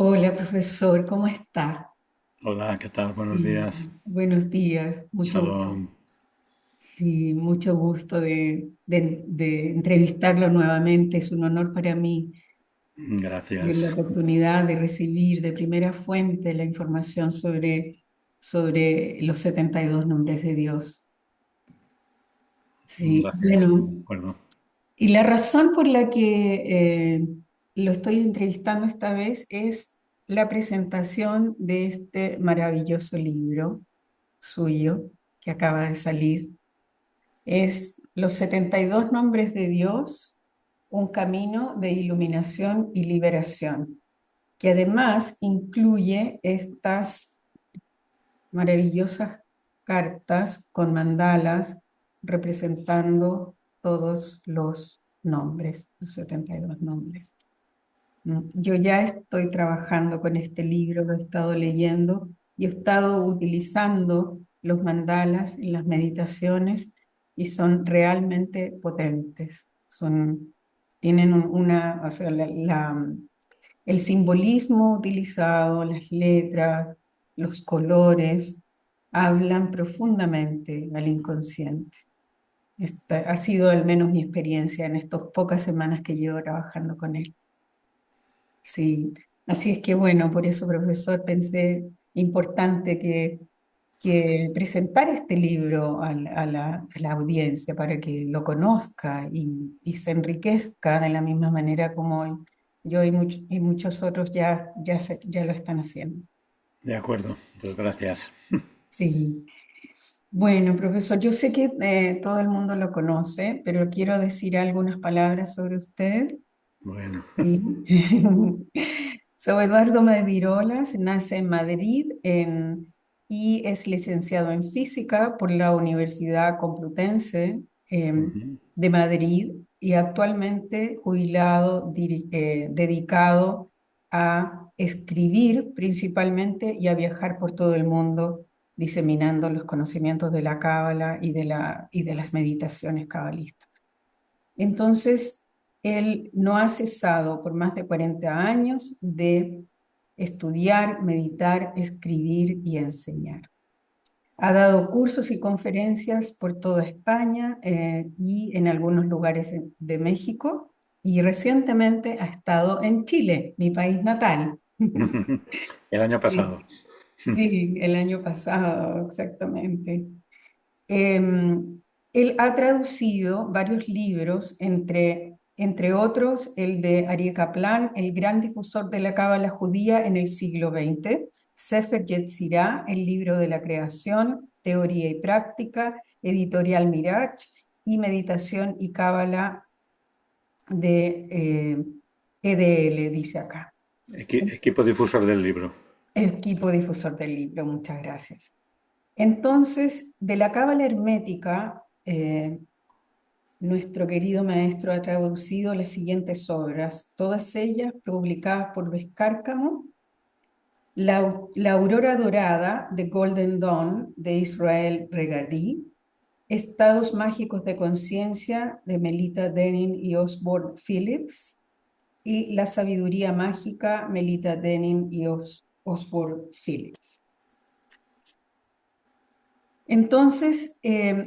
Hola, profesor, ¿cómo está? Hola, ¿qué tal? Buenos Sí, días. buenos días, mucho gusto. Shalom. Sí, mucho gusto de entrevistarlo nuevamente. Es un honor para mí tener la Gracias. oportunidad de recibir de primera fuente la información sobre los 72 nombres de Dios. Sí, Gracias. bueno, De acuerdo. y la razón por la que lo estoy entrevistando esta vez es la presentación de este maravilloso libro suyo que acaba de salir. Es Los 72 nombres de Dios, un camino de iluminación y liberación, que además incluye estas maravillosas cartas con mandalas representando todos los nombres, los 72 nombres. Yo ya estoy trabajando con este libro, lo he estado leyendo y he estado utilizando los mandalas en las meditaciones y son realmente potentes. Tienen o sea, el simbolismo utilizado, las letras, los colores, hablan profundamente al inconsciente. Esta ha sido al menos mi experiencia en estas pocas semanas que llevo trabajando con él. Sí, así es que bueno, por eso, profesor, pensé importante que presentar este libro a la audiencia para que lo conozca y se enriquezca de la misma manera como yo y muchos otros ya lo están haciendo. De acuerdo. Pues gracias. Sí, bueno, profesor, yo sé que todo el mundo lo conoce, pero quiero decir algunas palabras sobre usted. Bueno. Sí. Soy Eduardo Madirolas, nace en Madrid y es licenciado en física por la Universidad Complutense Ujú. de Madrid y actualmente jubilado, dedicado a escribir principalmente y a viajar por todo el mundo diseminando los conocimientos de la cábala y de las meditaciones cabalistas. Entonces, él no ha cesado por más de 40 años de estudiar, meditar, escribir y enseñar. Ha dado cursos y conferencias por toda España y en algunos lugares de México y recientemente ha estado en Chile, mi país natal. El año pasado. Sí, sí, el año pasado, exactamente. Él ha traducido varios libros, entre otros el de Aryeh Kaplan, el gran difusor de la cábala judía en el siglo XX, Sefer Yetzirah, el libro de la creación, teoría y práctica, editorial Mirach, y meditación y cábala de EDL, dice acá. Equipo difusor del libro. El equipo difusor del libro, muchas gracias. Entonces, de la cábala hermética, nuestro querido maestro ha traducido las siguientes obras, todas ellas publicadas por Bescárcamo: La aurora dorada, The Golden Dawn, de Israel Regardie; Estados mágicos de conciencia, de Melita Denin y Osborne Phillips; y La sabiduría mágica, Melita Denin y Osborne Phillips. Entonces,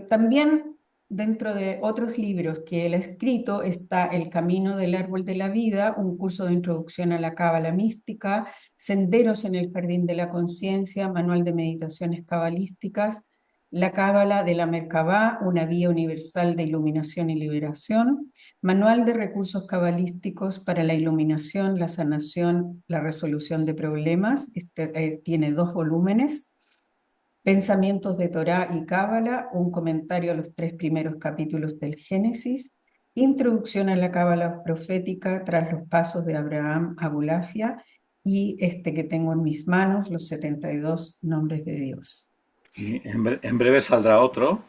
también dentro de otros libros que él ha escrito está El camino del árbol de la vida, un curso de introducción a la cábala mística; Senderos en el jardín de la conciencia, manual de meditaciones cabalísticas; La cábala de la Merkabá, una vía universal de iluminación y liberación; manual de recursos cabalísticos para la iluminación, la sanación, la resolución de problemas. Tiene 2 volúmenes. Pensamientos de Torá y Cábala, un comentario a los 3 primeros capítulos del Génesis; Introducción a la Cábala profética tras los pasos de Abraham Abulafia, y este que tengo en mis manos, los 72 nombres de Dios. Y en breve saldrá otro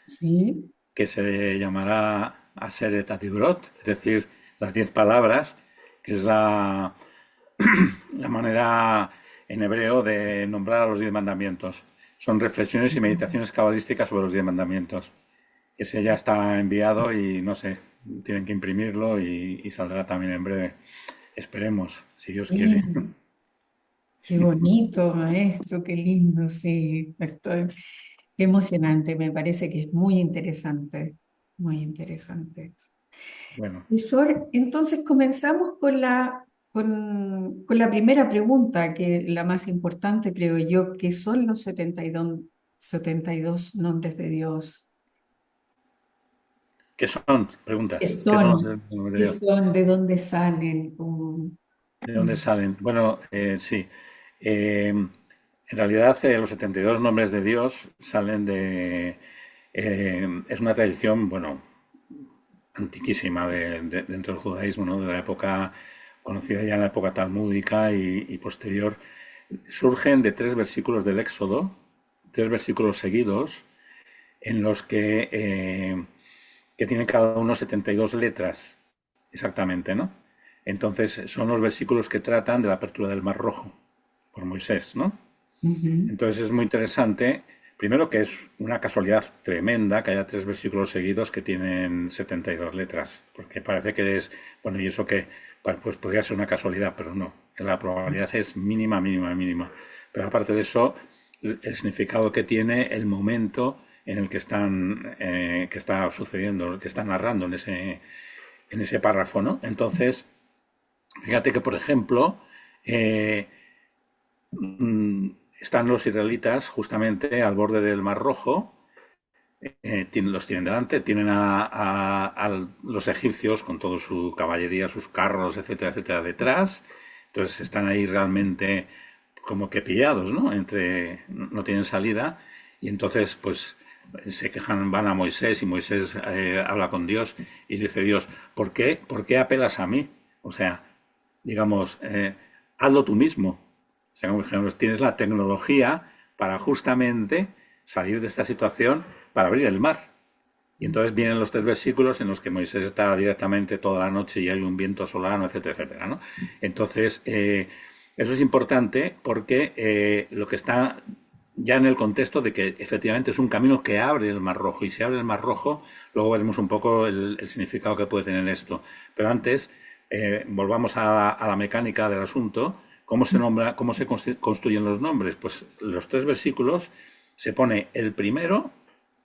Sí, que se llamará Aseret Adibrot, es decir, las 10 palabras, que es la manera en hebreo de nombrar a los 10 mandamientos. Son reflexiones y meditaciones cabalísticas sobre los 10 mandamientos. Ese ya está enviado y no sé, tienen que imprimirlo y saldrá también en breve. Esperemos, si Dios sí, quiere. Qué bonito, maestro, qué lindo, sí, estoy qué emocionante, me parece que es muy interesante, muy interesante. Bueno, Profesor, entonces comenzamos con la primera pregunta, que es la más importante, creo yo, ¿qué son los 72 nombres de Dios? ¿qué son? ¿Qué Preguntas. ¿Qué son los son? nombres de ¿Qué Dios? son? ¿De dónde salen? ¿Cómo? ¿De dónde salen? Bueno, sí. En realidad, los 72 nombres de Dios salen de... es una tradición, bueno, antiquísima dentro del judaísmo, ¿no? De la época conocida ya en la época talmúdica y posterior. Surgen de tres versículos del Éxodo, tres versículos seguidos, en los que tienen cada uno 72 letras, exactamente, ¿no? Entonces son los versículos que tratan de la apertura del Mar Rojo por Moisés, ¿no? Ujú, Entonces es muy interesante, primero que es una casualidad tremenda que haya tres versículos seguidos que tienen 72 letras, porque parece que es, bueno, y eso que, pues podría ser una casualidad, pero no, la probabilidad es mínima, mínima, mínima. Pero aparte de eso, el significado que tiene el momento en el que está sucediendo, que está narrando en ese párrafo, ¿no? Entonces, fíjate que, por ejemplo, eh, están los israelitas justamente al borde del Mar Rojo, los tienen delante, tienen a los egipcios con toda su caballería, sus carros, etcétera, etcétera, detrás. Entonces están ahí realmente como que pillados, ¿no? No tienen salida. Y entonces, pues, se quejan, van a Moisés y Moisés habla con Dios y dice Dios, ¿por qué apelas a mí? O sea, digamos, hazlo tú mismo. O sea, como ejemplo, tienes la tecnología para justamente salir de esta situación para abrir el mar. Y entonces vienen los tres versículos en los que Moisés está directamente toda la noche y hay un viento solano, etcétera, etcétera, ¿no? Entonces, eso es importante porque lo que está ya en el contexto de que efectivamente es un camino que abre el Mar Rojo. Y si abre el Mar Rojo, luego veremos un poco el significado que puede tener esto. Pero antes, volvamos a la mecánica del asunto. ¿Cómo se nombra, cómo se construyen los nombres? Pues los tres versículos se pone el primero,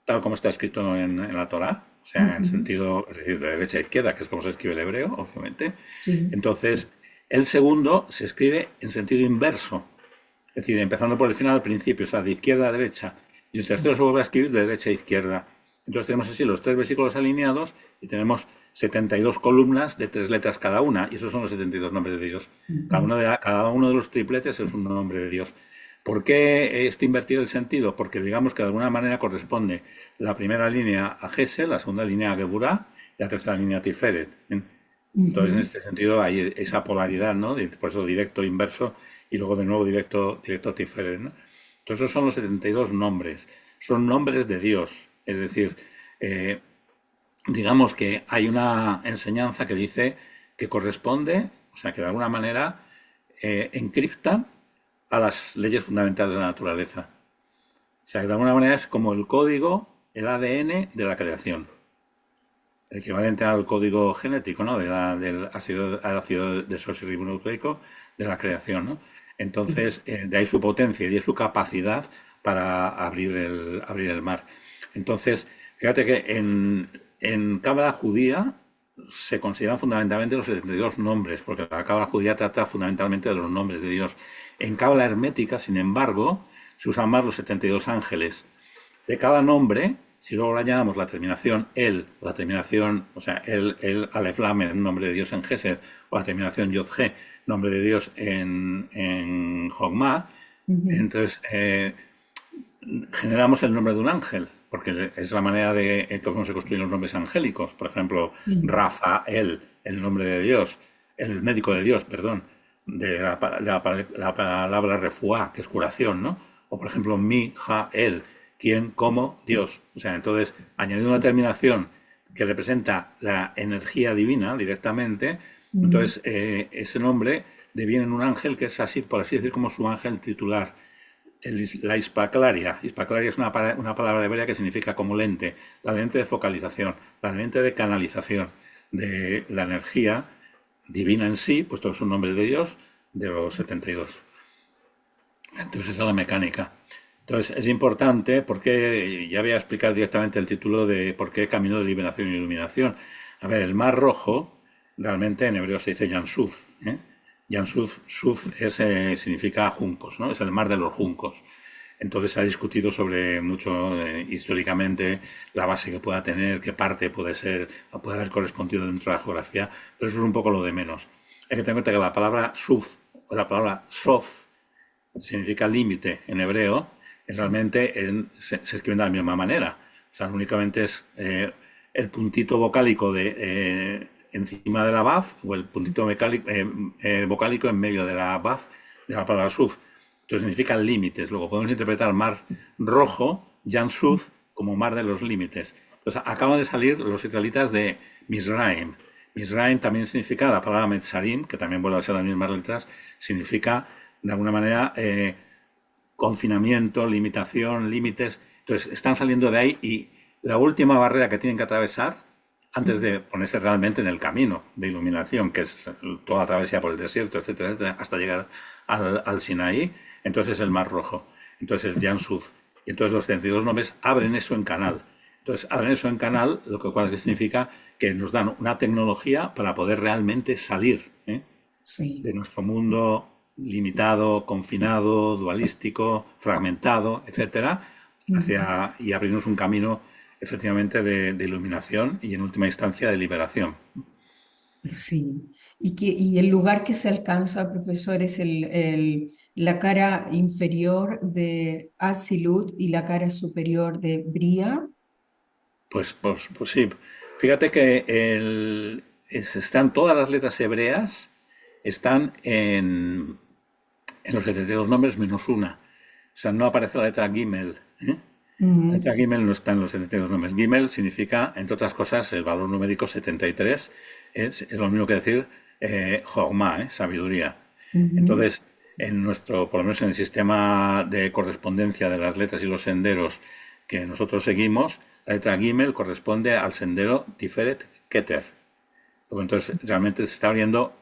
tal como está escrito en la Torá, o sea, en ujú, sentido, es decir, de derecha a izquierda, que es como se escribe el hebreo, obviamente. sí, Entonces, el segundo se escribe en sentido inverso, es decir, empezando por el final al principio, o sea, de izquierda a derecha. Y el sí. tercero se vuelve a escribir de derecha a izquierda. Entonces tenemos así los tres versículos alineados y tenemos 72 columnas de tres letras cada una, y esos son los 72 nombres de Dios. Ujú, Cada uno de los tripletes es un nombre de Dios. ¿Por qué está invertido el sentido? Porque digamos que de alguna manera corresponde la primera línea a Gesel, la segunda línea a Geburah y la tercera línea a Tiferet. Entonces, en ujú. este sentido, hay esa polaridad, ¿no? Por eso directo, inverso, y luego de nuevo directo, directo a Tiferet, ¿no? Entonces, esos son los 72 nombres. Son nombres de Dios. Es decir, eh, digamos que hay una enseñanza que dice que corresponde, o sea, que de alguna manera encriptan a las leyes fundamentales de la naturaleza. O sea, que de alguna manera es como el código, el ADN de la creación, el equivalente al código genético, ¿no? Del ácido desoxirribonucleico de la creación, ¿no? Entonces, de ahí su potencia y de su capacidad para abrir el mar. Entonces, fíjate que en Cábala judía se consideran fundamentalmente los 72 nombres, porque la Cábala judía trata fundamentalmente de los nombres de Dios. En Cábala hermética, sin embargo, se usan más los 72 ángeles. De cada nombre, si luego le añadamos la terminación el, la terminación, o sea, el Aleph Lamed, nombre de Dios en Gesed, o la terminación Yod He, nombre de Dios en Jogma, Ujú, entonces generamos el nombre de un ángel, porque es la manera de cómo se construyen los nombres angélicos. Por ejemplo, sí, Rafael, el nombre de Dios, el médico de Dios, perdón, de la palabra refuá, que es curación, ¿no? O por ejemplo, Mi-ja-el, quien como Dios. O sea, entonces, añadir una terminación que representa la energía divina directamente, ujú, entonces ese nombre deviene en un ángel que es así, por así decir, como su ángel titular. La hispaclaria. Hispaclaria es una palabra hebrea que significa como lente, la lente de focalización, la lente de canalización de la energía divina en sí, puesto que es un nombre de Dios, de los 72. Entonces, esa es la mecánica. Entonces, es importante porque ya voy a explicar directamente el título de por qué camino de liberación y iluminación. A ver, el Mar Rojo, realmente en hebreo se dice Yansuf. ¿eh? Yansuf, Suf es, significa juncos, ¿no? Es el mar de los juncos. Entonces se ha discutido sobre mucho históricamente la base que pueda tener, qué parte puede ser, puede haber correspondido dentro de la geografía, pero eso es un poco lo de menos. Hay que tener en cuenta que la palabra Suf o la palabra Sof significa límite en hebreo, Sí. realmente se escriben de la misma manera. O sea, únicamente es el puntito vocálico encima de la baf o el puntito vocálico en medio de la baf de la palabra suf. Entonces significan límites. Luego podemos interpretar mar rojo, Jan Suf, como mar de los límites. Entonces acaban de salir los israelitas de Mizraim. Mizraim también significa, la palabra Metzarim, que también vuelve a ser las mismas letras, significa de alguna manera confinamiento, limitación, límites. Entonces están saliendo de ahí y la última barrera que tienen que atravesar antes de ponerse realmente en el camino de iluminación, que es toda la travesía por el desierto, etcétera, etcétera, hasta llegar al Sinaí, entonces el Mar Rojo, entonces el Yansuf. Y entonces los 32 nombres abren eso en canal. Entonces abren eso en canal, lo cual significa que nos dan una tecnología para poder realmente salir de Sí. nuestro mundo limitado, confinado, dualístico, fragmentado, etcétera, Ujú. y abrirnos un camino efectivamente de iluminación y en última instancia de liberación. Sí. Y el lugar que se alcanza, profesor, es la cara inferior de Asilut y la cara superior de Bria. Pues sí, fíjate que están todas las letras hebreas, están en los 72 nombres menos una. O sea, no aparece la letra Gimel. ¿eh? La Ujú. letra Gimel no está en los 72 nombres. Gimel significa, entre otras cosas, el valor numérico 73. Es lo mismo que decir Jochma, sabiduría. Ujú. Entonces, por lo menos en el sistema de correspondencia de las letras y los senderos que nosotros seguimos, la letra Gimel corresponde al sendero Tiferet Keter. Entonces, realmente se está abriendo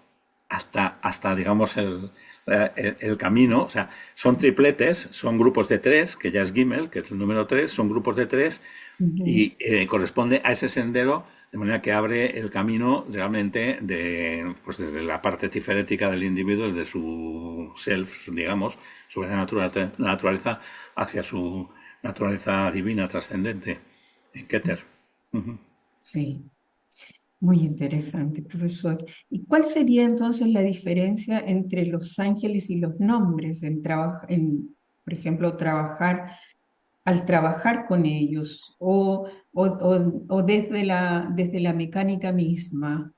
hasta digamos, el camino. O sea, son tripletes, son grupos de tres, que ya es Gimel, que es el número tres, son grupos de tres Ujú. y corresponde a ese sendero, de manera que abre el camino realmente pues desde la parte tiferética del individuo, desde su self, digamos, sobre la naturaleza, hacia su naturaleza divina, trascendente, en Keter. Sí. Muy interesante, profesor. ¿Y cuál sería entonces la diferencia entre los ángeles y los nombres por ejemplo, al trabajar con ellos o desde la mecánica misma?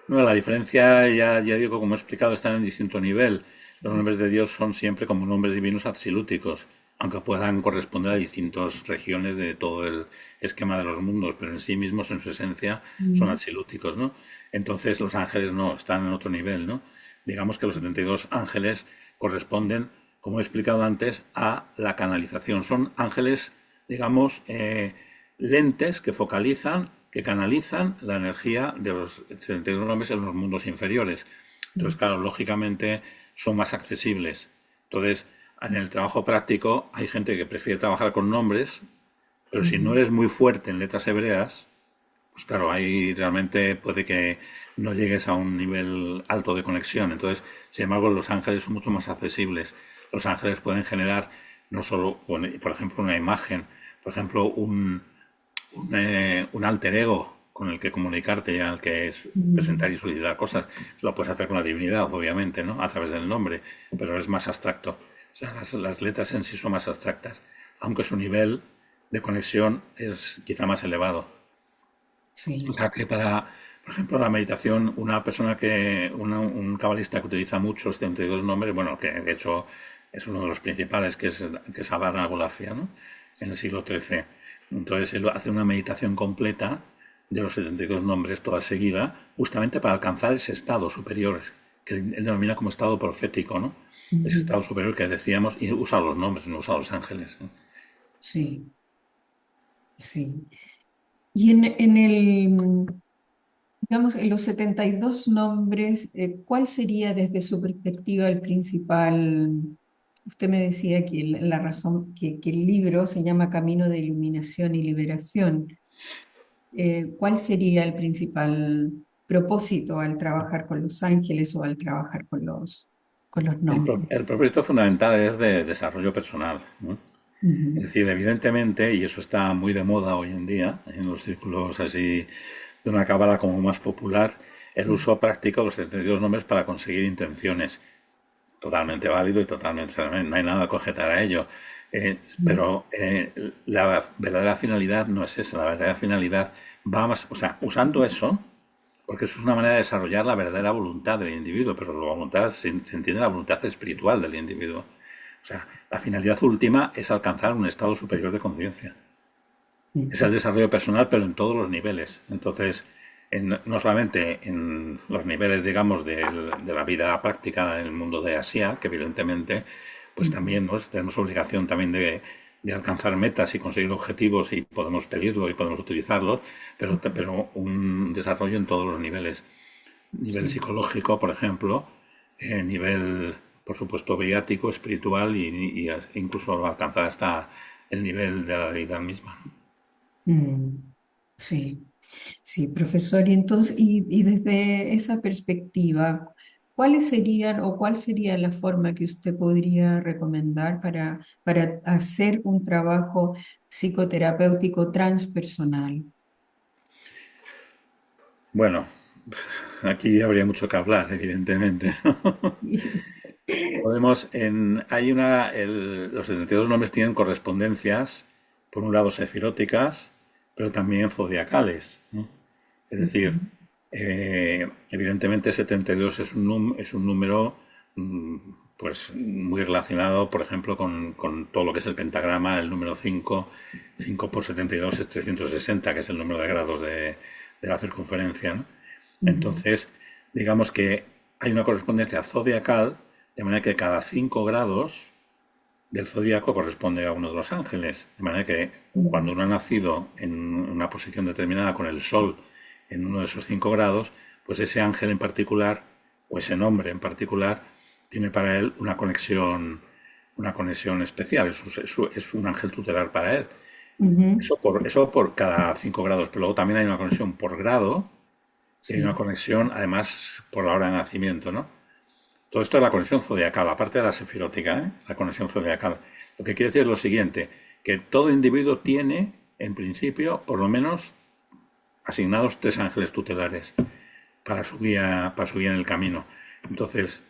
No, la diferencia, ya digo, como he explicado, están en distinto nivel. Los nombres de Dios son siempre como nombres divinos absolúticos, aunque puedan corresponder a distintas regiones de todo el esquema de los mundos, pero en sí mismos, en su esencia, son Mm. absolúticos, ¿no? Entonces los ángeles no, están en otro nivel, ¿no? Digamos que los 72 ángeles corresponden, como he explicado antes, a la canalización. Son ángeles, digamos, lentes que focalizan, que canalizan la energía de los 72 nombres en los mundos inferiores. Entonces, claro, lógicamente son más accesibles. Entonces, en el trabajo práctico hay gente que prefiere trabajar con nombres, pero si no Ujú. eres muy fuerte en letras hebreas, pues claro, ahí realmente puede que no llegues a un nivel alto de conexión. Entonces, sin embargo, los ángeles son mucho más accesibles. Los ángeles pueden generar no solo, por ejemplo, una imagen, por ejemplo, un alter ego con el que comunicarte y al que es presentar Mm. y solicitar cosas. Lo puedes hacer con la divinidad, obviamente, ¿no? A través del nombre, pero es más abstracto. O sea, las letras en sí son más abstractas, aunque su nivel de conexión es quizá más elevado. O Sí. sea que por ejemplo, la meditación, un cabalista que utiliza muchos 72 nombres, bueno, que de hecho es uno de los principales, que es Adán Agolafia, ¿no? En el siglo XIII. Entonces él hace una meditación completa de los 72 nombres, toda seguida, justamente para alcanzar ese estado superior, que él denomina como estado profético, ¿no? Ese Ujú. estado superior que decíamos, y usa los nombres, no usa los ángeles, ¿no? Sí, sí. Y digamos, en los 72 nombres, ¿cuál sería desde su perspectiva el principal? usted me decía que la razón, que el libro se llama Camino de Iluminación y Liberación. ¿Cuál sería el principal propósito al trabajar con los ángeles o al trabajar con los nombres? El propósito fundamental es de desarrollo personal, ¿no? Es Ujú, decir, evidentemente, y eso está muy de moda hoy en día, en los círculos así de una cábala como más popular, el sí, uso práctico de los 72 nombres para conseguir intenciones. Totalmente válido y totalmente, no hay nada que objetar a ello. ujú, Pero la verdadera finalidad no es esa, la verdadera finalidad va más, o sea, usando eso, porque eso es una manera de desarrollar la verdadera voluntad del individuo, pero la voluntad se entiende la voluntad espiritual del individuo. O sea, la finalidad última es alcanzar un estado superior de conciencia. Es el ujú, desarrollo personal, pero en todos los niveles. Entonces, no solamente en los niveles, digamos, de la vida práctica en el mundo de Asia, que evidentemente, pues ujú. también tenemos obligación también de alcanzar metas y conseguir objetivos y podemos pedirlo y podemos utilizarlos, pero un desarrollo en todos los niveles. Nivel Sí. psicológico, por ejemplo, nivel, por supuesto, viático, espiritual y incluso alcanzar hasta el nivel de la deidad misma. Mm, sí, sí, profesor. Y entonces, y desde esa perspectiva, ¿cuáles serían o cuál sería la forma que usted podría recomendar para hacer un trabajo psicoterapéutico transpersonal? Bueno, aquí habría mucho que hablar, evidentemente. Los 72 nombres tienen correspondencias, por un lado sefiróticas, pero también zodiacales, ¿no? Es decir, Ujú, evidentemente 72 es un número mm, pues muy relacionado, por ejemplo, con todo lo que es el pentagrama, el número 5 por 72 es 360, que es el número de grados de la circunferencia, ¿no? ujú, Entonces, digamos que hay una correspondencia zodiacal, de manera que cada 5 grados del zodíaco corresponde a uno de los ángeles. De manera que cuando ujú, uno ha nacido en una posición determinada con el Sol en uno de esos 5 grados, pues ese ángel en particular, o ese nombre en particular, tiene para él una conexión especial. Es un ángel tutelar para él. ujú. Eso por cada 5 grados, pero luego también hay una conexión por grado y hay una Sí. conexión además por la hora de nacimiento, ¿no? Todo esto es la conexión zodiacal, aparte de la sefirótica, ¿eh? La conexión zodiacal. Lo que quiere decir es lo siguiente, que todo individuo tiene, en principio, por lo menos asignados 3 ángeles tutelares para su guía en el camino. Entonces,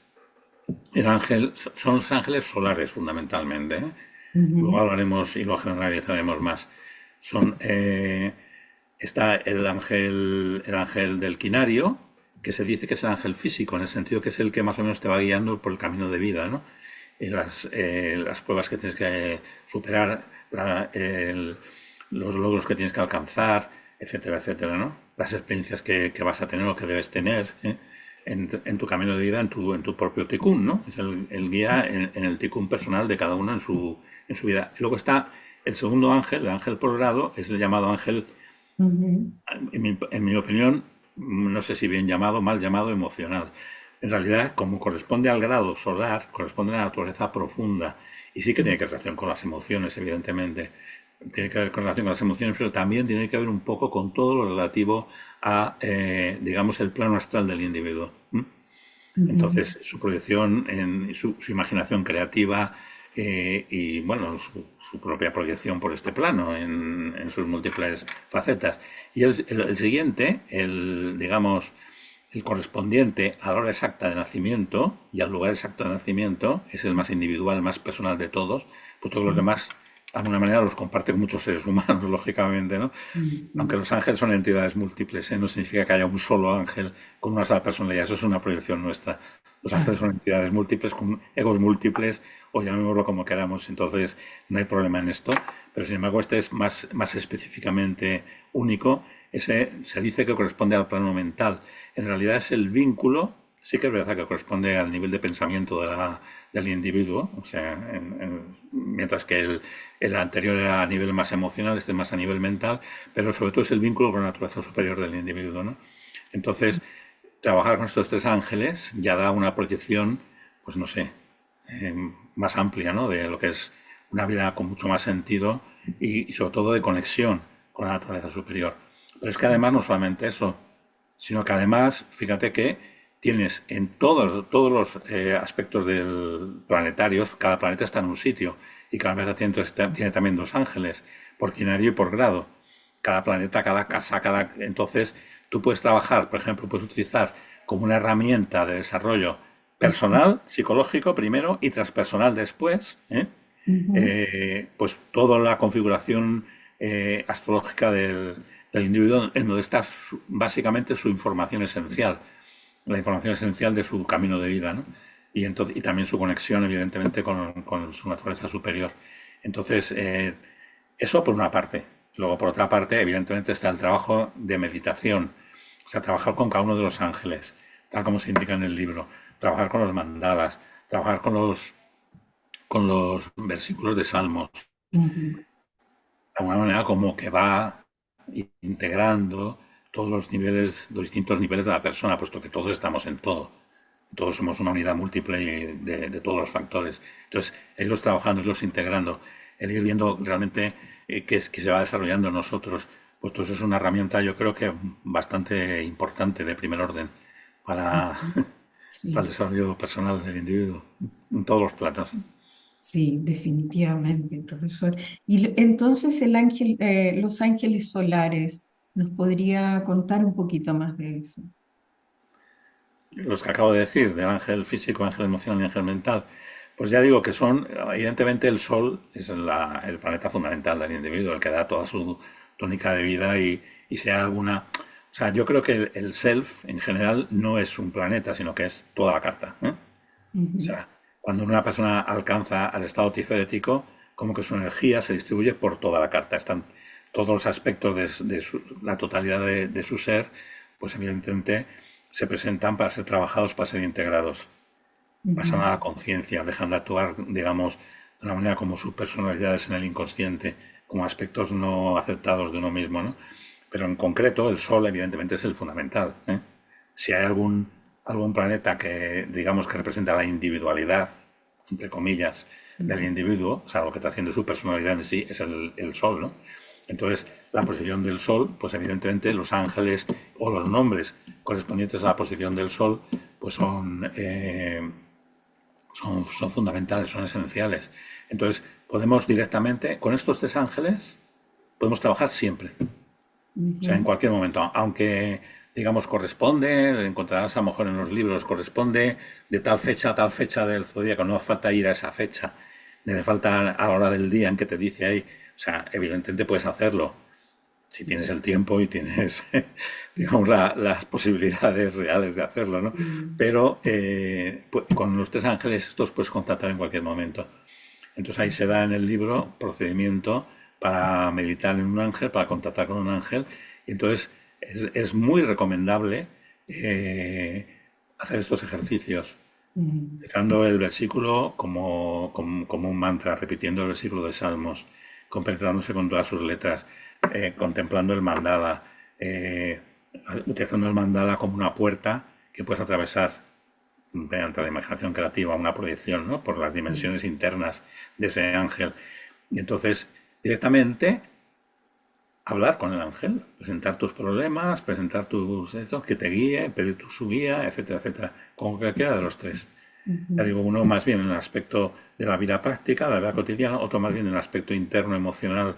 son los ángeles solares fundamentalmente, ¿eh? Luego Ujú, hablaremos y lo generalizaremos más. Son Está el ángel del quinario, que se dice que es el ángel físico, en el sentido que es el que más o menos te va guiando por el camino de vida, ¿no? Y las pruebas que tienes que superar, los logros que tienes que alcanzar, etcétera, etcétera, ¿no? Las experiencias que vas a tener o que debes tener, ¿eh? En tu camino de vida, en tu propio tikkun, ¿no? Es el guía en el tikkun personal de cada uno en su vida. Y luego está el segundo ángel, el ángel por grado, es el llamado ángel, ujú. en mi opinión, no sé si bien llamado, mal llamado, emocional. En realidad, como corresponde al grado solar, corresponde a la naturaleza profunda y sí que tiene que ver relación con las emociones, evidentemente. Tiene que ver con relación con las emociones, pero también tiene que ver un poco con todo lo relativo a, digamos, el plano astral del individuo. ¿M? Ujú, Entonces, su proyección, su imaginación creativa y, bueno, su propia proyección por este plano en sus múltiples facetas. Y el siguiente, digamos, el correspondiente a la hora exacta de nacimiento y al lugar exacto de nacimiento, es el más individual, el más personal de todos, pues todos los sí. demás, de alguna manera, los comparten con muchos seres humanos, lógicamente, ¿no? Aunque Ujú. los ángeles son entidades múltiples, ¿eh? No significa que haya un solo ángel con una sola personalidad, eso es una proyección nuestra. Los ángeles Claro. son entidades múltiples, con egos múltiples, o llamémoslo como queramos, entonces no hay problema en esto. Pero sin embargo, este es más específicamente único. Ese se dice que corresponde al plano mental. En realidad es el vínculo, sí que es verdad que corresponde al nivel de pensamiento del individuo, o sea, mientras que el anterior era a nivel más emocional, este más a nivel mental, pero sobre todo es el vínculo con la naturaleza superior del individuo, ¿no? Entonces, trabajar con estos 3 ángeles ya da una proyección, pues no sé, más amplia, ¿no? De lo que es una vida con mucho más sentido y sobre todo de conexión con la naturaleza superior. Pero es que además no solamente eso, sino que además, fíjate que tienes en todos los aspectos del planetarios, cada planeta está en un sitio y cada planeta tiene también dos ángeles, por quinario y por grado. Cada planeta, cada casa, entonces tú puedes trabajar, por ejemplo, puedes utilizar como una herramienta de desarrollo personal, psicológico primero y transpersonal después, Ujú. pues toda la configuración astrológica del individuo en donde está básicamente su información esencial, la información esencial de su camino de vida, ¿no? Y también su conexión, evidentemente, con su naturaleza superior. Entonces, eso por una parte. Luego, por otra parte, evidentemente, está el trabajo de meditación, o sea, trabajar con cada uno de los ángeles, tal como se indica en el libro, trabajar con los mandalas, trabajar con los versículos de Salmos, Ujú. de alguna manera como que va integrando todos los niveles, los distintos niveles de la persona, puesto que todos estamos en todo. Todos somos una unidad múltiple de todos los factores. Entonces, irlos trabajando, irlos integrando, el ir viendo realmente qué es que se va desarrollando en nosotros, pues todo eso es una herramienta, yo creo que bastante importante de primer orden para, para el Sí, desarrollo personal del individuo, en todos los planos. sí, definitivamente, profesor. Y entonces los ángeles solares, ¿nos podría contar un poquito más de eso? Los que acabo de decir, del ángel físico, ángel emocional y ángel mental, pues ya digo que son, evidentemente el Sol es el planeta fundamental del individuo, el que da toda su tónica de vida y sea alguna... O sea, yo creo que el self en general no es un planeta, sino que es toda la carta, ¿eh? O Ujú. sea, cuando una persona alcanza al estado tiférético, como que su energía se distribuye por toda la carta. Están todos los aspectos la totalidad de su ser, pues evidentemente se presentan para ser trabajados, para ser integrados. Pasan Ujú. a la conciencia, dejan de actuar, digamos, de una manera como sus personalidades en el inconsciente, como aspectos no aceptados de uno mismo, ¿no? Pero en concreto, el Sol, evidentemente, es el fundamental, ¿eh? Si hay algún planeta que, digamos, que representa la individualidad, entre comillas, del Ujú. individuo, o sea, lo que está haciendo su personalidad en sí, es el Sol, ¿no? Entonces, la posición del Sol, pues evidentemente los ángeles o los nombres correspondientes a la posición del Sol, pues son fundamentales, son esenciales. Entonces, podemos directamente, con estos tres ángeles, podemos trabajar siempre. O sea, en Ujú. cualquier momento. Aunque, digamos, corresponde, encontrarás a lo mejor en los libros, corresponde de tal fecha a tal fecha del zodíaco. No hace falta ir a esa fecha, ni hace falta a la hora del día en que te dice ahí. O sea, evidentemente puedes hacerlo si tienes el tiempo y tienes, digamos, las posibilidades reales de hacerlo, ¿no? Sí. Pero con los tres ángeles estos puedes contactar en cualquier momento. Entonces ahí se da en el libro procedimiento para meditar en un ángel, para contactar con un ángel. Y entonces es muy recomendable hacer estos ejercicios, Ujú. utilizando el versículo como un mantra, repitiendo el versículo de Salmos, compenetrándose con todas sus letras, contemplando el mandala, eh, utilizando el mandala como una puerta que puedes atravesar mediante la imaginación creativa, una proyección, ¿no? Por las Sí. dimensiones internas de ese ángel. Y entonces, directamente, hablar con el ángel, presentar tus problemas, presentar que te guíe, pedir su guía, etcétera, etcétera, con cualquiera de los tres. Ya Ujú. digo, uno más bien en el aspecto de la vida práctica, de la vida cotidiana, otro más bien en el aspecto interno, emocional,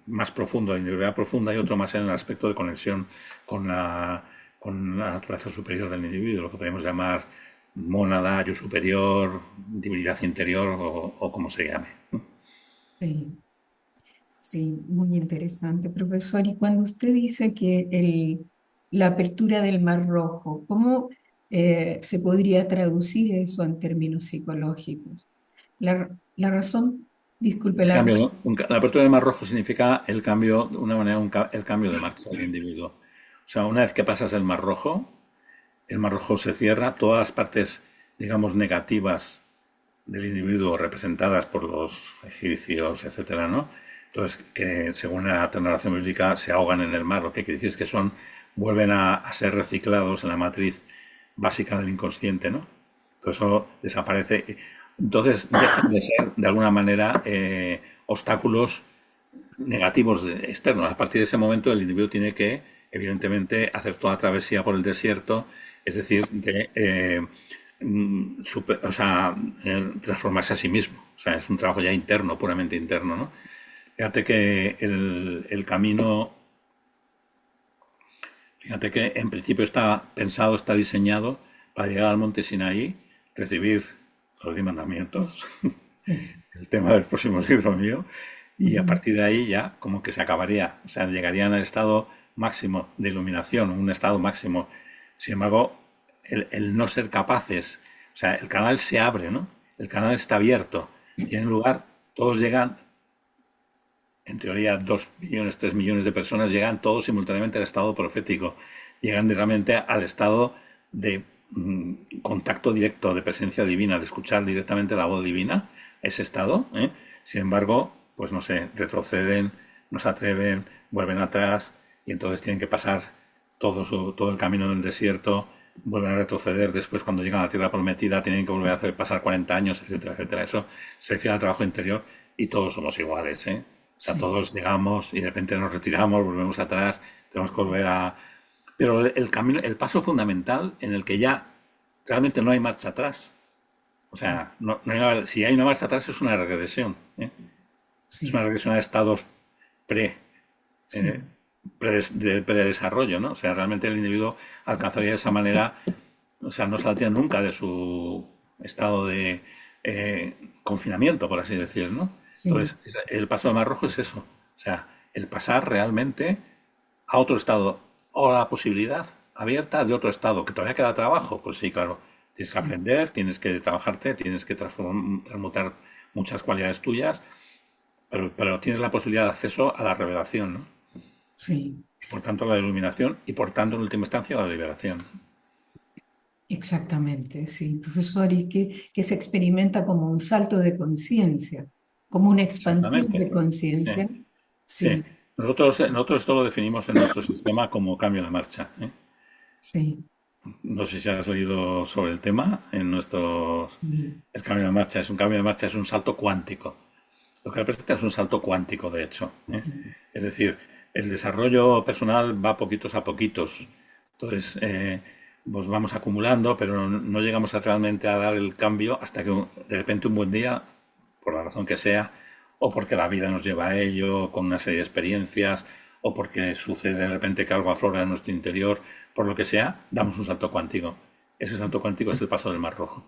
más profundo, de la individualidad profunda, y otro más en el aspecto de conexión con con la naturaleza superior del individuo, lo que podemos llamar mónada, yo superior, divinidad interior o como se llame. Sí. Sí, muy interesante, profesor. Y cuando usted dice que la apertura del Mar Rojo, ¿cómo se podría traducir eso en términos psicológicos? La razón, disculpe, El cambio, la apertura del mar rojo significa el cambio, de una manera, el cambio de marcha del individuo. O sea, una vez que pasas el mar rojo se cierra, todas las partes, digamos, negativas del individuo representadas por los egipcios, etcétera, ¿no? Entonces, que según la narración bíblica se ahogan en el mar, lo que quiere decir es que vuelven a ser reciclados en la matriz básica del inconsciente, ¿no? Todo eso desaparece. Entonces dejan de ser, de alguna manera, obstáculos negativos externos. A partir de ese momento el individuo tiene que, evidentemente, hacer toda la travesía por el desierto, es decir, o sea, transformarse a sí mismo. O sea, es un trabajo ya interno, puramente interno, ¿no? Fíjate que el camino, fíjate que en principio está pensado, está diseñado para llegar al monte Sinaí, recibir los 10 mandamientos, Sí. el tema del próximo libro mío, y a Ujú. partir de ahí ya como que se acabaría, o sea, llegarían al estado máximo de iluminación, un estado máximo. Sin embargo, el no ser capaces, o sea, el canal se abre, ¿no? El canal está abierto, tiene lugar, todos llegan, en teoría 2 millones, 3 millones de personas llegan todos simultáneamente al estado profético, llegan realmente al estado de contacto directo, de presencia divina, de escuchar directamente la voz divina, ese estado, ¿eh? Sin embargo, pues no sé, retroceden, no se atreven, vuelven atrás y entonces tienen que pasar todo el camino del desierto, vuelven a retroceder, después cuando llegan a la tierra prometida tienen que volver a hacer pasar 40 años, etcétera, etcétera. Eso se refiere al trabajo interior y todos somos iguales, ¿eh? O sea, Sí, todos llegamos y de repente nos retiramos, volvemos atrás, tenemos que volver a... Pero el camino, el paso fundamental en el que ya realmente no hay marcha atrás. O sí, sea, si hay una marcha atrás es una regresión, ¿eh? Es una sí, regresión a estados pre, eh, sí, de predesarrollo, ¿no? O sea, realmente el individuo alcanzaría de esa manera, o sea, no saldría nunca de su estado de confinamiento, por así decir, ¿no? sí, Entonces, el paso del Mar Rojo es eso, o sea, el pasar realmente a otro estado o la posibilidad abierta de otro estado, que todavía queda trabajo, pues sí, claro, tienes que sí, aprender, tienes que trabajarte, tienes que transmutar muchas cualidades tuyas, pero tienes la posibilidad de acceso a la revelación, ¿no? sí, Y por tanto a la iluminación y por tanto en última instancia a la liberación. exactamente, sí, profesor, y que se experimenta como un salto de conciencia, como una expansión Exactamente. de Sí, conciencia, sí. sí, Nosotros esto lo definimos en nuestro sistema como cambio de marcha, ¿eh? sí, No sé si has oído sobre el tema. sí, El cambio de marcha es un cambio de marcha, es un salto cuántico. Lo que representa es un salto cuántico, de hecho, ¿eh? Es decir, el desarrollo personal va poquitos a poquitos. Entonces, pues vamos acumulando, pero no llegamos realmente a dar el cambio hasta que de repente un buen día, por la razón que sea, o porque la vida nos lleva a ello, con una serie de experiencias, o porque sucede de repente que algo aflora en nuestro interior, por lo que sea, damos un salto cuántico. Ese sí. salto cuántico es el paso del Mar Rojo.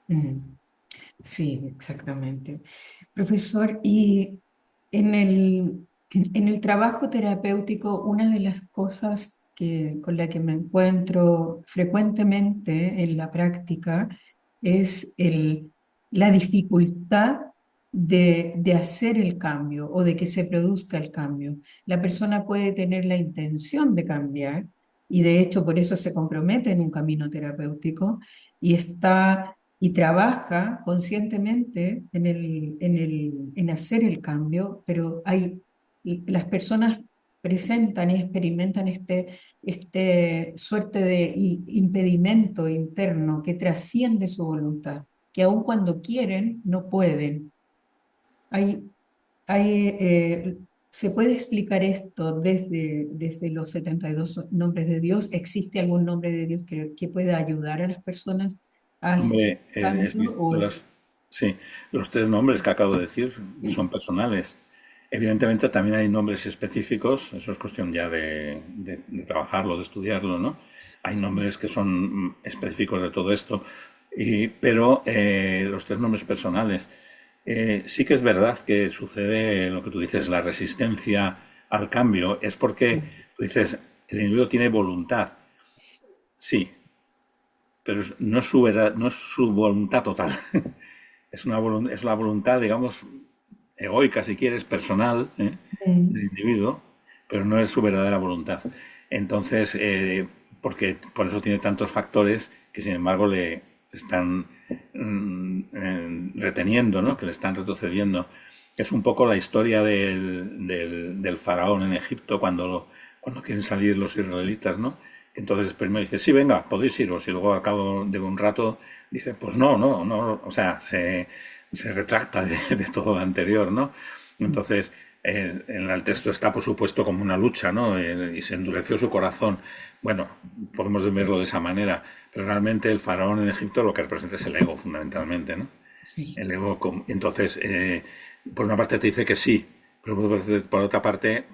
Mm. Sí, exactamente. Profesor, y en el trabajo terapéutico, una de las cosas con la que me encuentro frecuentemente en la práctica es la dificultad de hacer el cambio o de que se produzca el cambio. La persona puede tener la intención de cambiar y de hecho por eso se compromete en un camino terapéutico y trabaja conscientemente en hacer el cambio, pero las personas presentan y experimentan este suerte de impedimento interno que trasciende su voluntad, que aun cuando quieren, no pueden. Hay, ¿Se puede explicar esto desde los 72 nombres de Dios? ¿Existe algún nombre de Dios que pueda ayudar a las personas a hacer Hombre, cambio? O, sí, los 3 nombres que acabo de decir son personales. Evidentemente también hay nombres específicos, eso es cuestión ya de trabajarlo, de estudiarlo, ¿no? Hay nombres que son específicos de todo esto, pero los 3 nombres personales. Sí que es verdad que sucede lo que tú dices, la resistencia al cambio, es porque tú dices, el individuo tiene voluntad, sí, pero no es su voluntad total. Es la voluntad, digamos, egoica, si quieres, personal, ¿eh? Del Mm, individuo, pero no es su verdadera voluntad. Entonces, porque por eso tiene tantos factores que, sin embargo, le están reteniendo, ¿no? Que le están retrocediendo. Es un poco la historia del faraón en Egipto cuando quieren salir los israelitas, ¿no? Entonces primero dice, sí, venga, podéis iros. Y luego al cabo de un rato dice, pues no, no, no. O sea, se retracta de todo lo anterior, ¿no? Entonces, en el texto está, por supuesto, como una lucha, ¿no? Y se endureció su corazón. Bueno, podemos verlo de esa manera, pero realmente el faraón en Egipto lo que representa es el ego, fundamentalmente, ¿no? Sí. El ego, entonces, por una parte te dice que sí, pero por otra parte,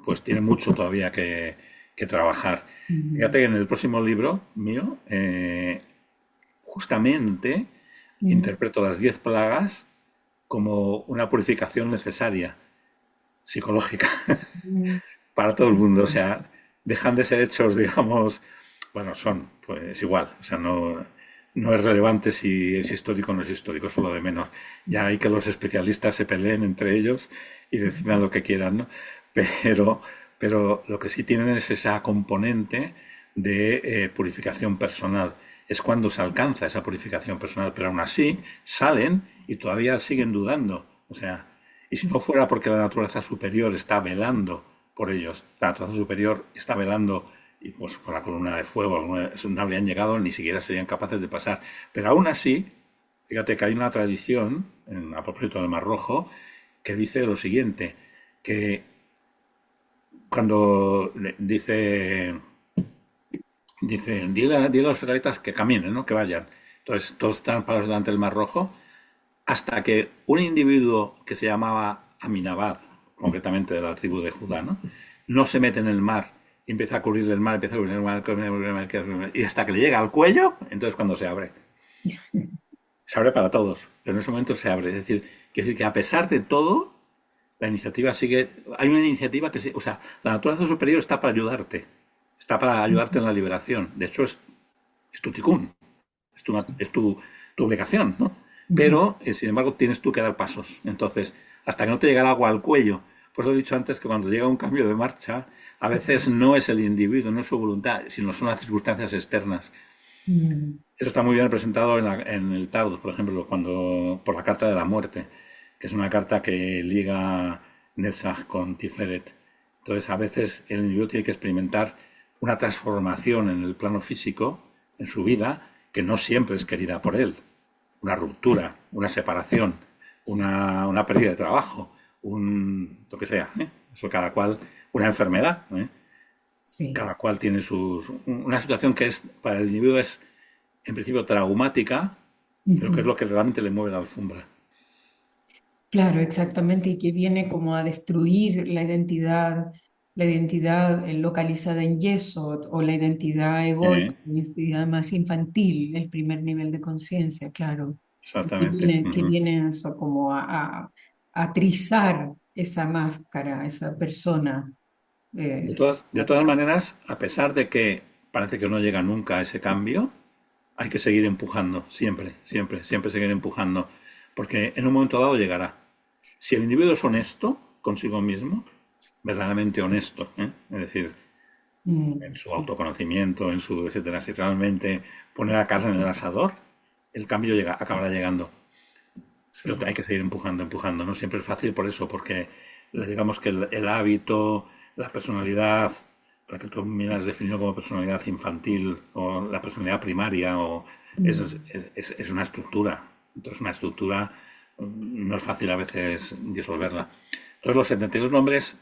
pues tiene mucho todavía que trabajar. Ujú. Fíjate que en el próximo libro mío, justamente Ujú. interpreto las 10 plagas como una purificación necesaria, psicológica, Ujú. para Qué todo el mundo. O interesante. sea, dejan de ser hechos, digamos, bueno, son, pues igual. O sea, no es relevante si es histórico o no es histórico, eso es lo de menos. Ya hay que los especialistas se peleen entre ellos y decidan lo que quieran, ¿no? Pero, pero lo que sí tienen es esa componente de purificación personal. Es cuando se alcanza esa purificación personal, pero aún así salen y todavía siguen dudando. O sea, y si no fuera porque la naturaleza superior está velando por ellos, la naturaleza superior está velando y pues con la columna de fuego no habrían llegado, ni siquiera serían capaces de pasar. Pero aún así, fíjate que hay una tradición, a propósito del Mar Rojo, que dice lo siguiente, que cuando dile a los israelitas que caminen, ¿no? Que vayan. Entonces todos están parados delante del Mar Rojo hasta que un individuo que se llamaba Aminabad, concretamente de la tribu de Judá, no se mete en el mar y empieza a cubrir el mar, empieza a cubrir el mar, y hasta que le llega al cuello, entonces cuando se abre para todos, pero en ese momento se abre. Es decir, que a pesar de todo, la iniciativa sigue. Hay una iniciativa que, o sea, la naturaleza superior está para ayudarte, está para ayudarte en la liberación. De hecho, es tu ticún, es tu obligación, ¿no? Ujú. Pero, sin embargo, tienes tú que dar pasos. Entonces, hasta que no te llega el agua al cuello, pues lo he dicho antes que cuando llega un cambio de marcha, a veces no es el individuo, no es su voluntad, sino son las circunstancias externas. Mm. Eso está muy bien representado en el tarot, por ejemplo, por la carta de la muerte, que es una carta que liga Netzach con Tiferet. Entonces, a veces el individuo tiene que experimentar una transformación en el plano físico, en su vida, que no siempre es querida por él. Una ruptura, una separación, una pérdida de trabajo, lo que sea. Eso cada cual, una enfermedad. Sí. Cada cual tiene una situación que para el individuo es en principio traumática, pero que es Ujú. lo que realmente le mueve la alfombra. Claro, exactamente, y que viene como a destruir la identidad localizada en yeso o la identidad egoica, ¿Eh? la identidad más infantil, el primer nivel de conciencia, claro, Exactamente. que Ujú. viene eso como a trizar esa máscara, esa persona. De eh, todas, de todas maneras, a pesar de que parece que no llega nunca a ese cambio, hay que seguir empujando, siempre, siempre, siempre seguir empujando, porque en un momento dado llegará. Si el individuo es honesto consigo mismo, verdaderamente honesto, es decir, en su sí, autoconocimiento, en su etcétera, si realmente pone la carne en el asador, el cambio acabará llegando. Pero sí. hay que seguir empujando, empujando. No siempre es fácil por eso, porque digamos que el hábito, la personalidad, la que tú me has definido como personalidad infantil o la personalidad primaria, Mm. es una estructura. Entonces, una estructura no es fácil a veces disolverla. Entonces, los 72 nombres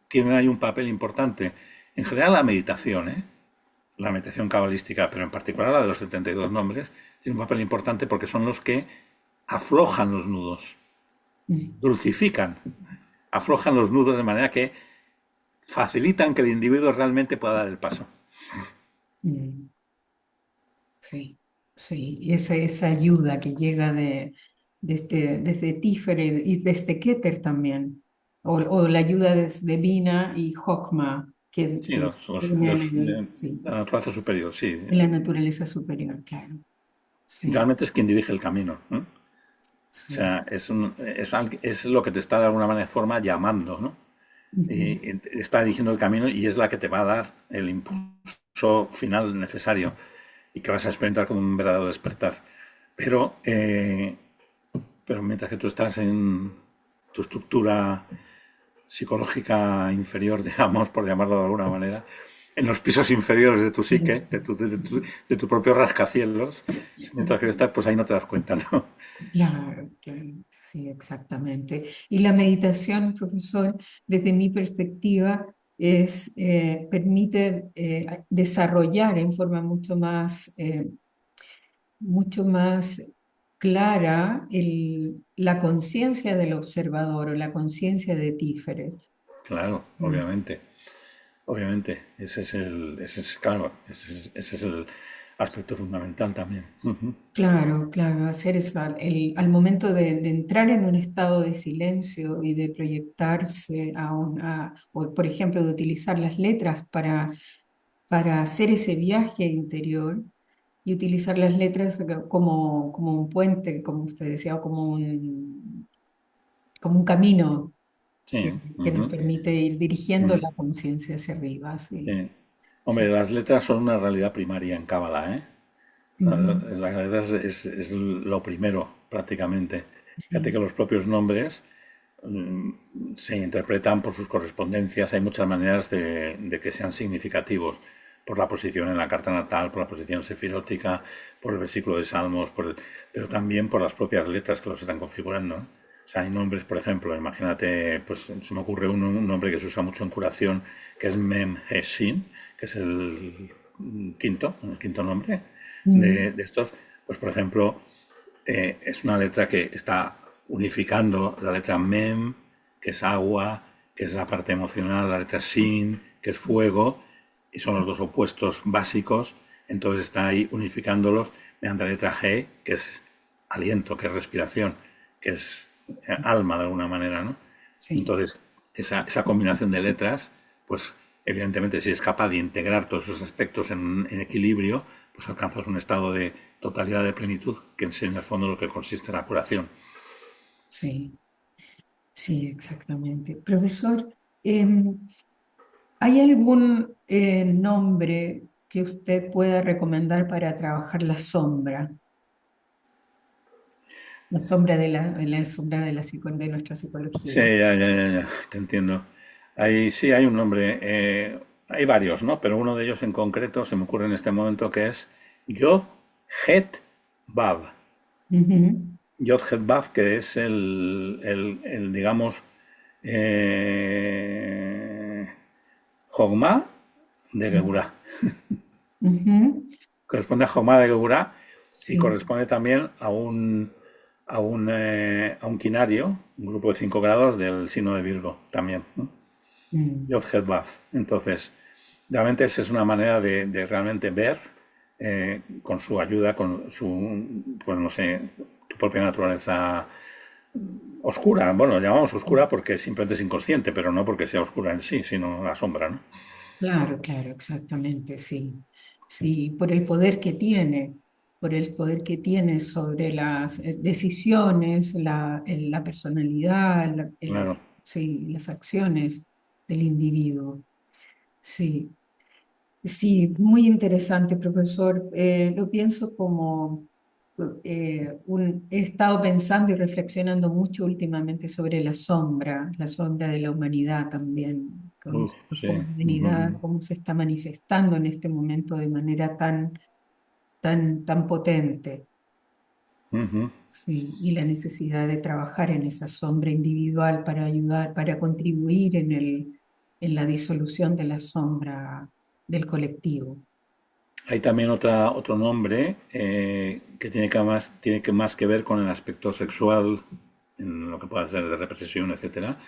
tienen ahí un papel importante. En general, la meditación, la meditación cabalística, pero en particular la de los 72 nombres, tiene un papel importante porque son los que aflojan los nudos, Mm. dulcifican, aflojan los nudos de manera que facilitan que el individuo realmente pueda dar el paso. Mm. Sí, sí, y esa ayuda que llega desde Tífere y desde Keter también, o la ayuda desde Bina y Jokma, Sí, que vienen sí, la naturaleza superior, sí. en la naturaleza superior, claro. Sí, Realmente es quien dirige el camino. O sí. sea, es lo que te está de alguna manera forma llamando, ¿no? Ujú. Y está dirigiendo el camino y es la que te va a dar el impulso final necesario y que vas a experimentar como un verdadero despertar. Pero, eh, pero mientras que tú estás en tu estructura psicológica inferior, digamos, por llamarlo de alguna manera, en los pisos inferiores de tu psique, Sí, de tu propio rascacielos, mientras que estás, pues ahí no te das cuenta, ¿no? claro, claro, sí, exactamente. Y la meditación, profesor, desde mi perspectiva, permite desarrollar en forma mucho más clara la conciencia del observador o la conciencia de Tiferet. Claro, Mm. obviamente, obviamente, claro, ese es el aspecto fundamental también. Ujú. Claro, claro, hacer eso al momento de entrar en un estado de silencio y de proyectarse o por ejemplo, de utilizar las letras para hacer ese viaje interior y utilizar las letras como un puente, como usted decía, o como un camino que, Sí, que nos ujú, permite ir dirigiendo mm, la conciencia hacia arriba. Sí, sí. Hombre, sí. las letras son una realidad primaria en Cábala, ¿eh? O sea, Ujú, las letras es lo primero, prácticamente. Fíjate que sí, los propios nombres se interpretan por sus correspondencias. Hay muchas maneras de que sean significativos. Por la posición en la carta natal, por la posición sefirótica, por el versículo de Salmos, pero también por las propias letras que los están configurando, ¿no? O sea, hay nombres, por ejemplo, imagínate, pues se me ocurre un nombre que se usa mucho en curación, que es Mem He Shin, que es el quinto nombre mm, de estos. Pues, por ejemplo, es una letra que está unificando la letra Mem, que es agua, que es la parte emocional, la letra Shin, que es fuego, y son los dos opuestos básicos, entonces está ahí unificándolos mediante la letra G, que es aliento, que es respiración, que es alma de alguna manera, ¿no? sí. Entonces, esa combinación de letras, pues evidentemente si es capaz de integrar todos esos aspectos en equilibrio, pues alcanzas un estado de totalidad de plenitud que es en el fondo lo que consiste en la curación. Sí, sí, exactamente. Profesor, em, ¿hay algún nombre que usted pueda recomendar para trabajar la sombra la sombra de nuestra Sí, psicología? ya, te entiendo. Sí, hay un nombre, hay varios, ¿no? Pero uno de ellos en concreto se me ocurre en este momento que es Yod Het Vav. Ujú, Yod Het Vav, que es digamos, Jogma de Geburah. ujú, Corresponde a Jogma de Geburah y sí. corresponde también a un quinario, un grupo de 5 grados del signo de Virgo también, ¿no? Mm, Yod Het Vav. Entonces, realmente esa es una manera de realmente ver con su ayuda, con su, pues no sé, tu propia naturaleza oscura. Bueno, lo llamamos oscura porque simplemente es inconsciente, pero no porque sea oscura en sí, sino la sombra, ¿no? claro, claro, exactamente, sí. Sí, por el poder que tiene, por el poder que tiene sobre las decisiones, la personalidad, Claro. sí, las acciones del individuo. Sí, sí, muy interesante, profesor. Lo pienso he estado pensando y reflexionando mucho últimamente sobre la sombra de la humanidad también, Uf, como sí. humanidad, cómo se está manifestando en este momento de manera tan potente. Ujú. Sí, y la necesidad de trabajar en esa sombra individual para ayudar, para contribuir en la disolución de la sombra del colectivo. Hay también otro nombre que tiene que más que ver con el aspecto sexual, en lo que pueda ser de represión, etcétera,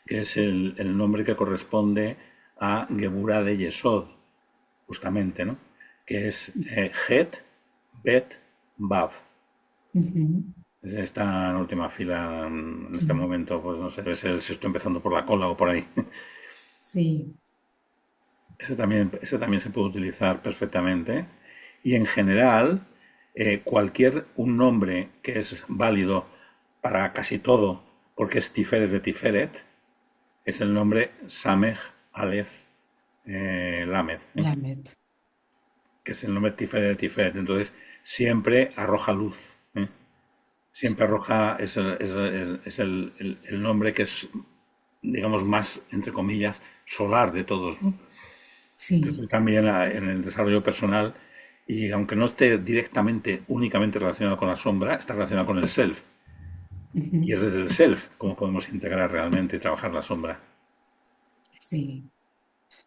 que es el nombre que corresponde a Geburah de Yesod, justamente, ¿no? Que es Het Bet Vav. Ujú, Está en última fila en este sí, momento, pues no sé, debe ser si estoy empezando por la cola o por ahí. sí, Ese también se puede utilizar perfectamente. Y en general, un nombre que es válido para casi todo, porque es Tiferet de Tiferet, es el nombre Samech Aleph Lamed, Lamet. que es el nombre Tiferet de Tiferet. Entonces, siempre arroja luz. Siempre arroja, es el nombre que es, digamos, más, entre comillas, solar de todos, ¿no? sí. Entonces, también en el desarrollo personal, y aunque no esté directamente, únicamente relacionado con la sombra, está relacionado con el self. Y es Ujú. desde el self cómo podemos integrar realmente y trabajar la sombra. Sí.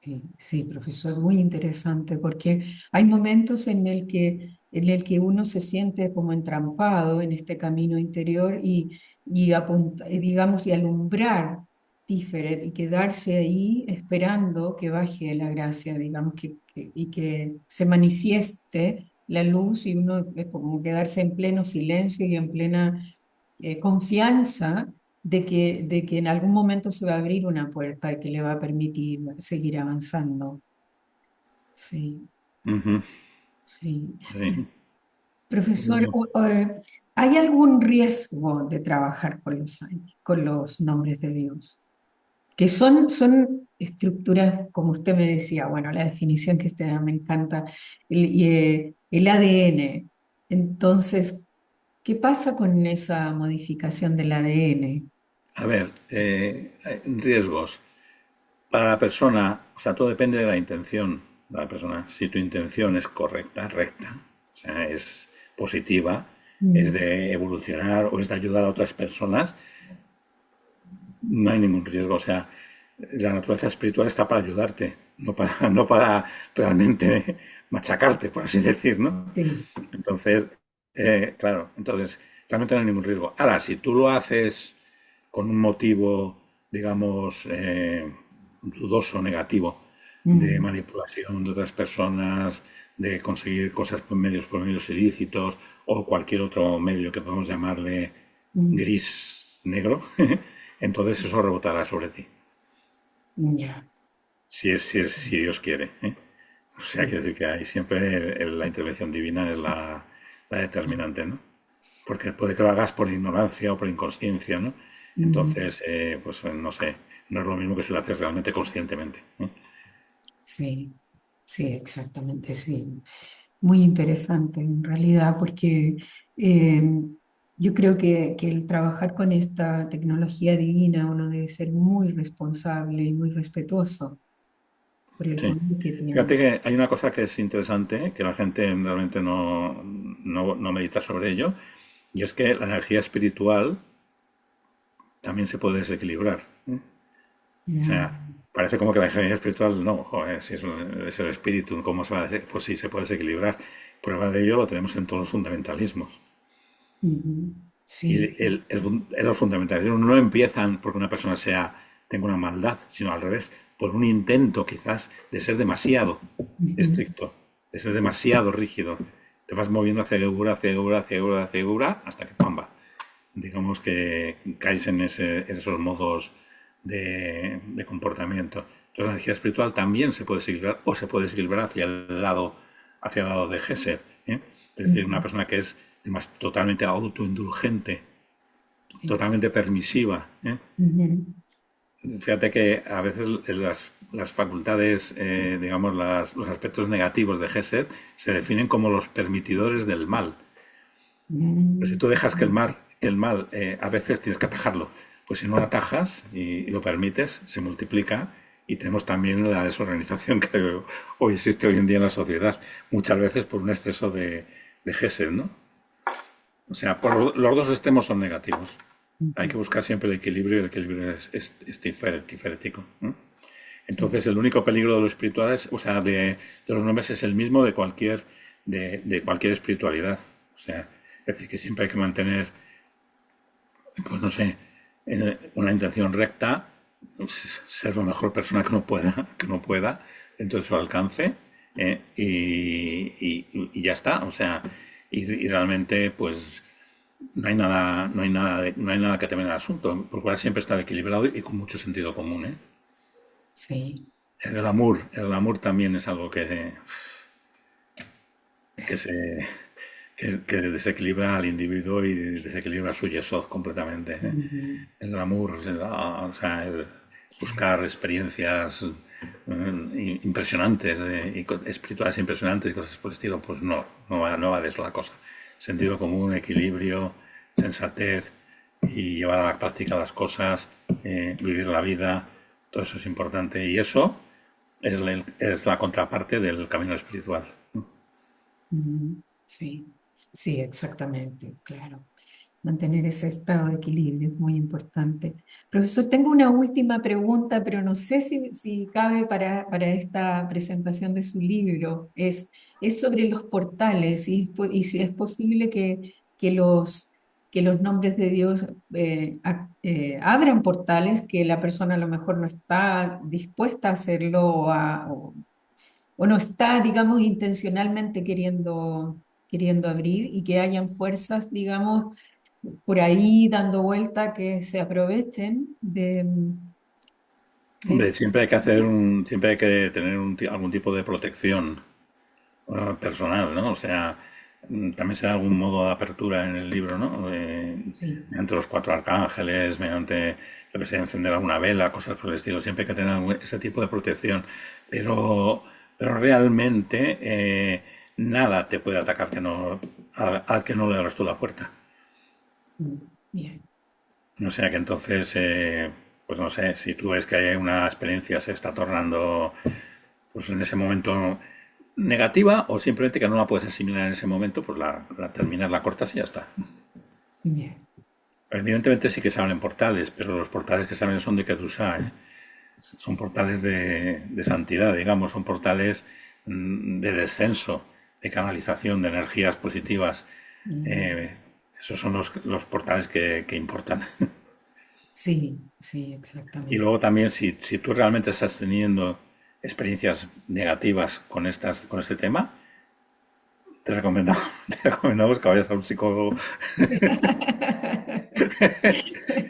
Sí, sí, profesor, muy interesante, porque hay momentos en el que uno se siente como entrampado en este camino interior y digamos, y alumbrar Tiferet y quedarse ahí esperando que baje la gracia, digamos, y que se manifieste la luz y uno es como quedarse en pleno silencio y en plena confianza de que en algún momento se va a abrir una puerta que le va a permitir seguir avanzando. Sí, Ujú, sí. sí. Profesor, ¿hay algún riesgo de trabajar con los nombres de Dios? Que son estructuras, como usted me decía, bueno, la definición que usted da me encanta, el ADN. Entonces, ¿qué pasa con esa modificación del ADN? A ver, riesgos. Para la persona, o sea, todo depende de la intención de la persona. Si tu intención es correcta, recta, o sea, es positiva, es Mm, de evolucionar o es de ayudar a otras personas, no hay ningún riesgo. O sea, la naturaleza espiritual está para ayudarte, no para realmente machacarte, por así decir, ¿no? sí. Entonces, claro, entonces realmente no hay ningún riesgo. Ahora, si tú lo haces con un motivo, digamos, dudoso, negativo, de Mm, manipulación de otras personas, de conseguir cosas por medios ilícitos o cualquier otro medio que podemos llamarle mm, gris negro, entonces eso rebotará sobre ti, ya, si Dios quiere, ¿eh? O sea, sí. quiere decir que ahí siempre la intervención divina es la determinante, ¿no? Porque puede que lo hagas por ignorancia o por inconsciencia, ¿no? Mm, Entonces, pues no sé, no es lo mismo que si lo haces realmente conscientemente, ¿eh? sí, sí, exactamente, sí. Muy interesante en realidad, porque eh, yo creo que el trabajar con esta tecnología divina uno debe ser muy responsable y muy respetuoso por el Sí. poder que tiene. Fíjate que hay una cosa que es interesante, que la gente realmente no medita sobre ello, y es que la energía espiritual también se puede desequilibrar, ¿eh? O Mm, sea, parece como que la energía espiritual, no, joder, si es el espíritu, ¿cómo se va a Pues sí, se puede desequilibrar. Prueba de ello lo tenemos en todos los fundamentalismos. ujú, Y sí, los fundamentalismos no empiezan porque una persona tenga una maldad, sino al revés, por un intento quizás de ser demasiado ujú, estricto, de ser demasiado rígido. Te vas moviendo hacia segura, segura, segura, segura, hasta que pamba. Digamos que caes en esos modos de comportamiento. Entonces la energía espiritual también se puede desequilibrar o se puede desequilibrar hacia el lado de Gesed, ¿eh? Es decir, una ujú, persona que es totalmente autoindulgente, sí, totalmente permisiva, ¿eh? ujú, Fíjate que a veces las facultades, digamos, los aspectos negativos de Gesed se definen como los permitidores del mal. Pero si mm, tú dejas que el mal a veces tienes que atajarlo. Pues si no lo atajas y lo permites, se multiplica y tenemos también la desorganización que hoy existe hoy en día en la sociedad, muchas veces por un exceso de Gesed, ¿no? O sea, los dos extremos son negativos. Hay ujú, que buscar siempre el equilibrio y el equilibrio es tiferético, ¿no? sí, Entonces, el único peligro de lo espiritual o sea, de los nombres es el mismo de cualquier espiritualidad. O sea, es decir, que siempre hay que mantener, pues no sé, una intención recta, pues, ser la mejor persona que no pueda, dentro de su alcance, y ya está. O sea, y realmente, pues no hay nada que temer al asunto. Procurar siempre estar equilibrado y con mucho sentido común, ¿eh? sí, El glamour también es algo que se que desequilibra al individuo y desequilibra su yesod completamente, ¿eh? ujú, El glamour, o sea, el buscar experiencias impresionantes espirituales impresionantes y cosas por el estilo, pues no va de eso la cosa. Sentido común, equilibrio, sensatez y llevar a la práctica las cosas, vivir la vida, todo eso es importante. Y eso es la contraparte del camino espiritual. Sí, sí, exactamente, claro. Mantener ese estado de equilibrio es muy importante. Profesor, tengo una última pregunta, pero no sé si cabe para esta presentación de su libro. Es sobre los portales y si es posible que los nombres de Dios abran portales que la persona a lo mejor no está dispuesta a hacerlo o no está, digamos, intencionalmente queriendo abrir y que hayan fuerzas, digamos, por ahí dando vuelta que se aprovechen de Hombre, esto. siempre hay que tener algún tipo de protección personal, ¿no? O sea, también se da algún modo de apertura en el libro, ¿no? Sí, Mediante los cuatro arcángeles, mediante, lo que sea, encender alguna vela, cosas por el estilo. Siempre hay que tener ese tipo de protección. Pero, pero realmente nada te puede atacar al que no le abras tú la puerta. bien. O sea que entonces, pues no sé, si tú ves que una experiencia se está tornando, pues en ese momento negativa o simplemente que no la puedes asimilar en ese momento, pues la terminas, la cortas y ya está. Bien. Evidentemente sí que se abren portales, pero los portales que se abren son de Kedusha, ¿eh? Son portales de santidad, digamos, son portales de descenso, de canalización de energías positivas. Mm, Eh, Esos son los portales que importan. sí, sí, Y exactamente. luego también, si tú realmente estás teniendo experiencias negativas con este tema, te recomendamos, te recomendamos que vayas a un psicólogo.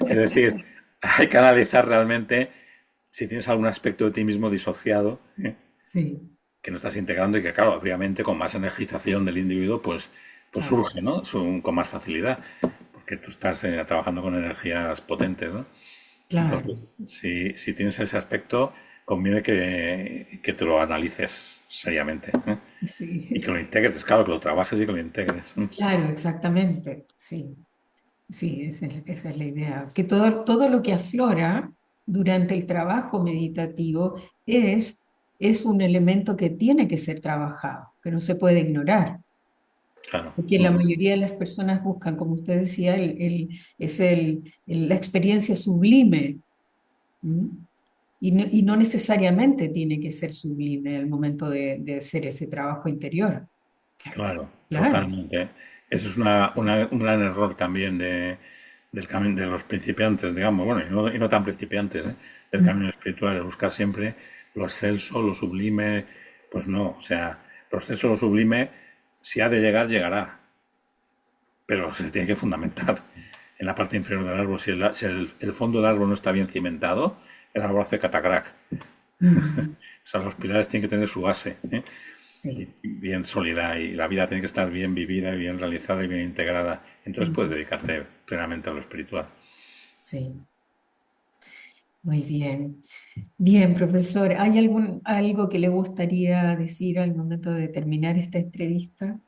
Es decir, hay que analizar realmente si tienes algún aspecto de ti mismo disociado, Sí, que no estás integrando y que, claro, obviamente con más energización del individuo, pues claro, surge, ¿no? Con más facilidad, porque tú estás trabajando con energías potentes, ¿no? claro. Entonces, si tienes ese aspecto, conviene que te lo analices seriamente, ¿eh? Y que Sí, lo integres, claro, que lo trabajes y que lo integres. claro, exactamente. Sí, sí, esa es la idea. Que todo lo que aflora durante el trabajo meditativo es un elemento que tiene que ser trabajado, que no se puede ignorar. Claro. Porque la mayoría de las personas buscan, como usted decía, la experiencia sublime. ¿M? Y no necesariamente tiene que ser sublime al momento de hacer ese trabajo interior. Claro, Claro. totalmente. Eso es un gran error también de los principiantes, digamos, bueno, y no tan principiantes, ¿eh? Del camino espiritual, es buscar siempre lo excelso, lo sublime. Pues no, o sea, lo excelso, lo sublime, si ha de llegar, llegará, pero se tiene que fundamentar en la parte inferior del árbol. Si el fondo del árbol no está bien cimentado, el árbol hace catacrac. Mm, O sea, los pilares tienen que tener su base, ¿eh? Y sí. bien sólida, y la vida tiene que estar bien vivida, y bien realizada y bien integrada. Entonces puedes Mm, dedicarte plenamente a lo espiritual. sí. Muy bien. Bien, profesor, ¿hay algo que le gustaría decir al momento de terminar esta entrevista,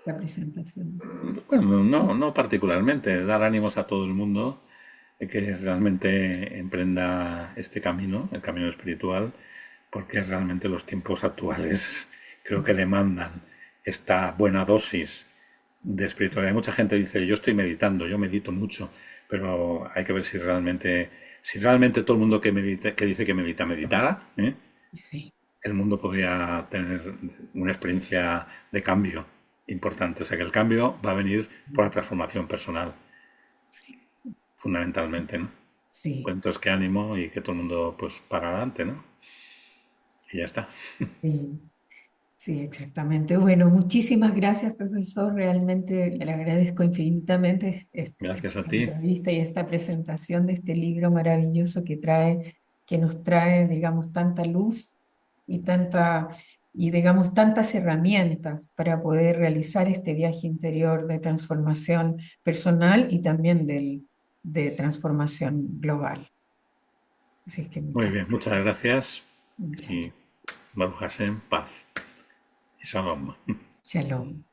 la presentación? Bueno, no particularmente, dar ánimos a todo el mundo que realmente emprenda este camino, el camino espiritual, porque realmente los tiempos actuales creo que demandan esta buena dosis de espiritualidad. Mucha gente dice, yo estoy meditando, yo medito mucho, pero hay que ver si realmente todo el mundo que dice que medita, meditara, ¿eh? Sí, El mundo podría tener una experiencia de cambio importante. O sea que el cambio va a venir por la transformación personal, sí, fundamentalmente, ¿no? Pues sí. entonces qué ánimo y que todo el mundo pues para adelante, ¿no? Y ya está. Sí. Sí, exactamente. Bueno, muchísimas gracias, profesor. Realmente le agradezco infinitamente Gracias a esta ti. entrevista y esta presentación de este libro maravilloso que nos trae, digamos, tanta luz y digamos, tantas herramientas para poder realizar este viaje interior de transformación personal y también de transformación global. Así es que Muy bien, muchas gracias muchas y gracias. Baruch Hashem, paz y shalom. Shalom.